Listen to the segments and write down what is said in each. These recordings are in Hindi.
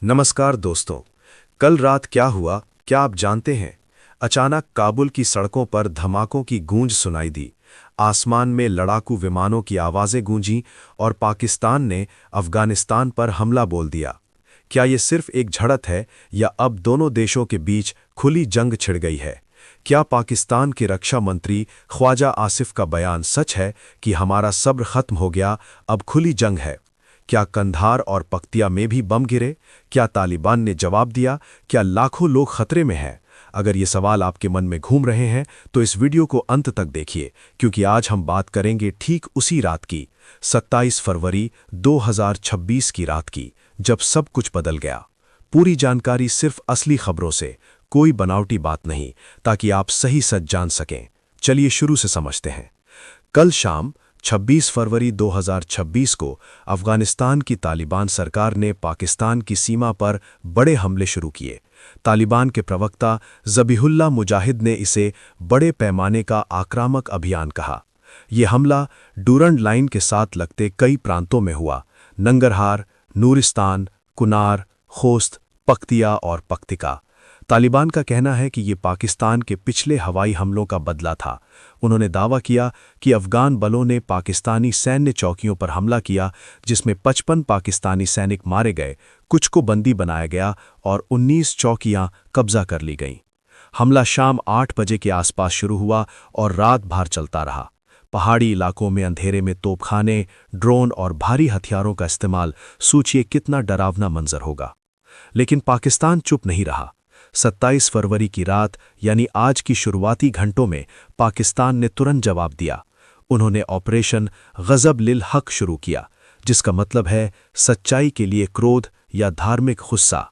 नमस्कार दोस्तों। कल रात क्या हुआ, क्या आप जानते हैं? अचानक काबुल की सड़कों पर धमाकों की गूंज सुनाई दी। आसमान में लड़ाकू विमानों की आवाज़ें गूंजीं और पाकिस्तान ने अफगानिस्तान पर हमला बोल दिया। क्या ये सिर्फ एक झड़प है या अब दोनों देशों के बीच खुली जंग छिड़ गई है? क्या पाकिस्तान के रक्षा मंत्री ख्वाजा आसिफ का बयान सच है कि हमारा सब्र खत्म हो गया, अब खुली जंग है? क्या कंधार और पख्तिया में भी बम गिरे? क्या तालिबान ने जवाब दिया? क्या लाखों लोग खतरे में हैं? अगर ये सवाल आपके मन में घूम रहे हैं तो इस वीडियो को अंत तक देखिए, क्योंकि आज हम बात करेंगे ठीक उसी रात की, 27 फरवरी 2026 की रात की, जब सब कुछ बदल गया। पूरी जानकारी सिर्फ असली खबरों से, कोई बनावटी बात नहीं, ताकि आप सही सच जान सकें। चलिए शुरू से समझते हैं। कल शाम 26 फरवरी 2026 को अफगानिस्तान की तालिबान सरकार ने पाकिस्तान की सीमा पर बड़े हमले शुरू किए। तालिबान के प्रवक्ता ज़बीहुल्लाह मुजाहिद ने इसे बड़े पैमाने का आक्रामक अभियान कहा। यह हमला डूरंड लाइन के साथ लगते कई प्रांतों में हुआ: नंगरहार, नूरिस्तान, कुनार, खोस्त, पख्तिया और पख्तिका। तालिबान का कहना है कि ये पाकिस्तान के पिछले हवाई हमलों का बदला था। उन्होंने दावा किया कि अफगान बलों ने पाकिस्तानी सैन्य चौकियों पर हमला किया, जिसमें 55 पाकिस्तानी सैनिक मारे गए, कुछ को बंदी बनाया गया और 19 चौकियां कब्जा कर ली गईं। हमला शाम 8 बजे के आसपास शुरू हुआ और रात भर चलता रहा। पहाड़ी इलाकों में अंधेरे में तोपखाने, ड्रोन और भारी हथियारों का इस्तेमाल, सोचिए कितना डरावना मंजर होगा। लेकिन पाकिस्तान चुप नहीं रहा। 27 फरवरी की रात यानी आज की शुरुआती घंटों में पाकिस्तान ने तुरंत जवाब दिया। उन्होंने ऑपरेशन गज़ब लिल हक शुरू किया, जिसका मतलब है सच्चाई के लिए क्रोध या धार्मिक गुस्सा।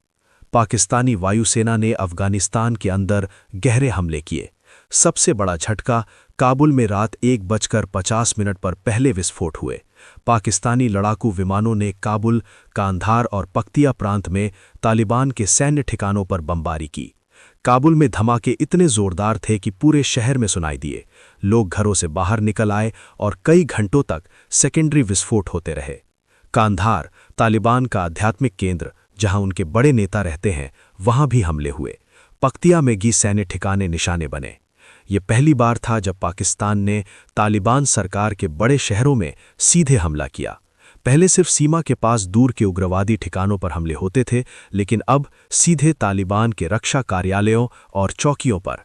पाकिस्तानी वायुसेना ने अफगानिस्तान के अंदर गहरे हमले किए। सबसे बड़ा झटका, काबुल में रात 1:50 पर पहले विस्फोट हुए। पाकिस्तानी लड़ाकू विमानों ने काबुल, कांधार और पख्तिया प्रांत में तालिबान के सैन्य ठिकानों पर बमबारी की। काबुल में धमाके इतने जोरदार थे कि पूरे शहर में सुनाई दिए। लोग घरों से बाहर निकल आए और कई घंटों तक सेकेंडरी विस्फोट होते रहे। कांधार, तालिबान का आध्यात्मिक केंद्र जहां उनके बड़े नेता रहते हैं, वहां भी हमले हुए। पख्तिया में भी सैन्य ठिकाने निशाने बने। ये पहली बार था जब पाकिस्तान ने तालिबान सरकार के बड़े शहरों में सीधे हमला किया। पहले सिर्फ सीमा के पास दूर के उग्रवादी ठिकानों पर हमले होते थे, लेकिन अब सीधे तालिबान के रक्षा कार्यालयों और चौकियों पर।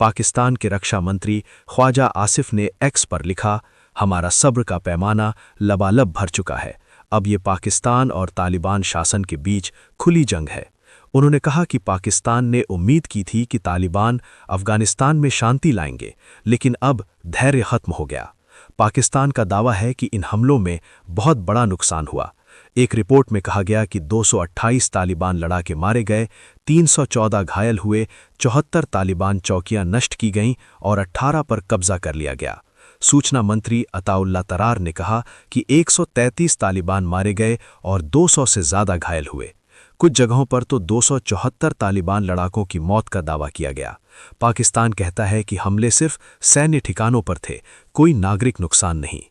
पाकिस्तान के रक्षा मंत्री ख्वाजा आसिफ ने एक्स पर लिखा, हमारा सब्र का पैमाना लबालब भर चुका है। अब ये पाकिस्तान और तालिबान शासन के बीच खुली जंग है। उन्होंने कहा कि पाकिस्तान ने उम्मीद की थी कि तालिबान अफगानिस्तान में शांति लाएंगे, लेकिन अब धैर्य खत्म हो गया। पाकिस्तान का दावा है कि इन हमलों में बहुत बड़ा नुकसान हुआ। एक रिपोर्ट में कहा गया कि 228 तालिबान लड़ाके मारे गए, 314 घायल हुए, 74 तालिबान चौकियां नष्ट की गईं और 18 पर कब्जा कर लिया गया। सूचना मंत्री अताउल्ला तरार ने कहा कि 133 तालिबान मारे गए और 200 से ज़्यादा घायल हुए। कुछ जगहों पर तो 274 तालिबान लड़ाकों की मौत का दावा किया गया। पाकिस्तान कहता है कि हमले सिर्फ सैन्य ठिकानों पर थे, कोई नागरिक नुकसान नहीं।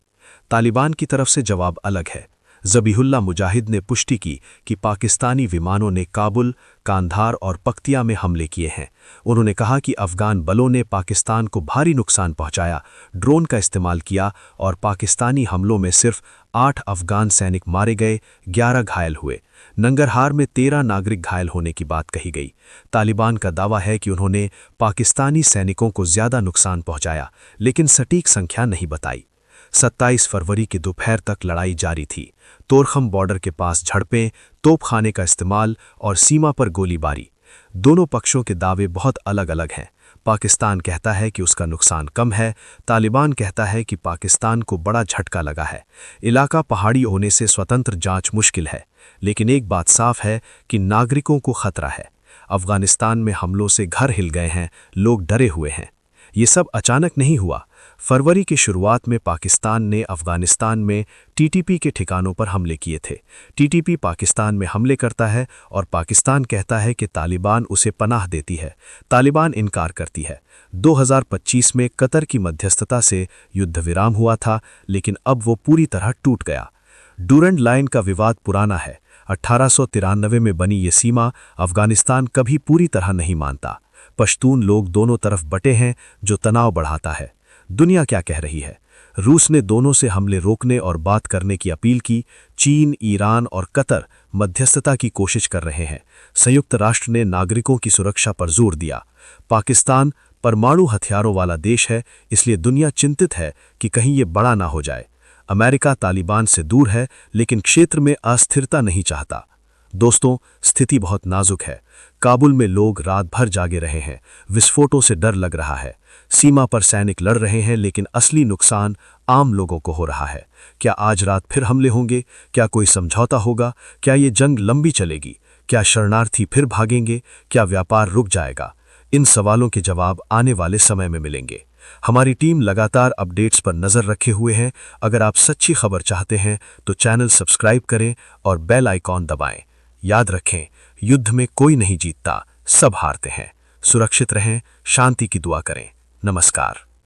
तालिबान की तरफ से जवाब अलग है। ज़बीहुल्लाह मुजाहिद ने पुष्टि की कि पाकिस्तानी विमानों ने काबुल, कांधार और पख्तिया में हमले किए हैं। उन्होंने कहा कि अफगान बलों ने पाकिस्तान को भारी नुकसान पहुंचाया, ड्रोन का इस्तेमाल किया और पाकिस्तानी हमलों में सिर्फ 8 अफगान सैनिक मारे गए, 11 घायल हुए। नंगरहार में 13 नागरिक घायल होने की बात कही गई। तालिबान का दावा है कि उन्होंने पाकिस्तानी सैनिकों को ज़्यादा नुकसान पहुंचाया, लेकिन सटीक संख्या नहीं बताई। 27 फरवरी की दोपहर तक लड़ाई जारी थी। तोरखम बॉर्डर के पास झड़पें, तोपखाने का इस्तेमाल और सीमा पर गोलीबारी। दोनों पक्षों के दावे बहुत अलग अलग हैं। पाकिस्तान कहता है कि उसका नुकसान कम है, तालिबान कहता है कि पाकिस्तान को बड़ा झटका लगा है। इलाका पहाड़ी होने से स्वतंत्र जांच मुश्किल है, लेकिन एक बात साफ है कि नागरिकों को खतरा है। अफगानिस्तान में हमलों से घर हिल गए हैं, लोग डरे हुए हैं। ये सब अचानक नहीं हुआ। फरवरी की शुरुआत में पाकिस्तान ने अफगानिस्तान में टीटीपी के ठिकानों पर हमले किए थे। टीटीपी पाकिस्तान में हमले करता है और पाकिस्तान कहता है कि तालिबान उसे पनाह देती है। तालिबान इनकार करती है। 2025 में कतर की मध्यस्थता से युद्ध विराम हुआ था, लेकिन अब वो पूरी तरह टूट गया। डूरंड लाइन का विवाद पुराना है। 1893 में बनी ये सीमा अफगानिस्तान कभी पूरी तरह नहीं मानता। पश्तून लोग दोनों तरफ बटे हैं, जो तनाव बढ़ाता है। दुनिया क्या कह रही है? रूस ने दोनों से हमले रोकने और बात करने की अपील की। चीन, ईरान और कतर मध्यस्थता की कोशिश कर रहे हैं। संयुक्त राष्ट्र ने नागरिकों की सुरक्षा पर जोर दिया। पाकिस्तान परमाणु हथियारों वाला देश है, इसलिए दुनिया चिंतित है कि कहीं ये बड़ा ना हो जाए। अमेरिका तालिबान से दूर है, लेकिन क्षेत्र में अस्थिरता नहीं चाहता। दोस्तों, स्थिति बहुत नाजुक है। काबुल में लोग रात भर जागे रहे हैं। विस्फोटों से डर लग रहा है। सीमा पर सैनिक लड़ रहे हैं, लेकिन असली नुकसान आम लोगों को हो रहा है। क्या आज रात फिर हमले होंगे? क्या कोई समझौता होगा? क्या ये जंग लंबी चलेगी? क्या शरणार्थी फिर भागेंगे? क्या व्यापार रुक जाएगा? इन सवालों के जवाब आने वाले समय में मिलेंगे। हमारी टीम लगातार अपडेट्स पर नजर रखे हुए है। अगर आप सच्ची खबर चाहते हैं तो चैनल सब्सक्राइब करें और बेल आइकॉन दबाएं। याद रखें, युद्ध में कोई नहीं जीतता, सब हारते हैं। सुरक्षित रहें, शांति की दुआ करें। नमस्कार।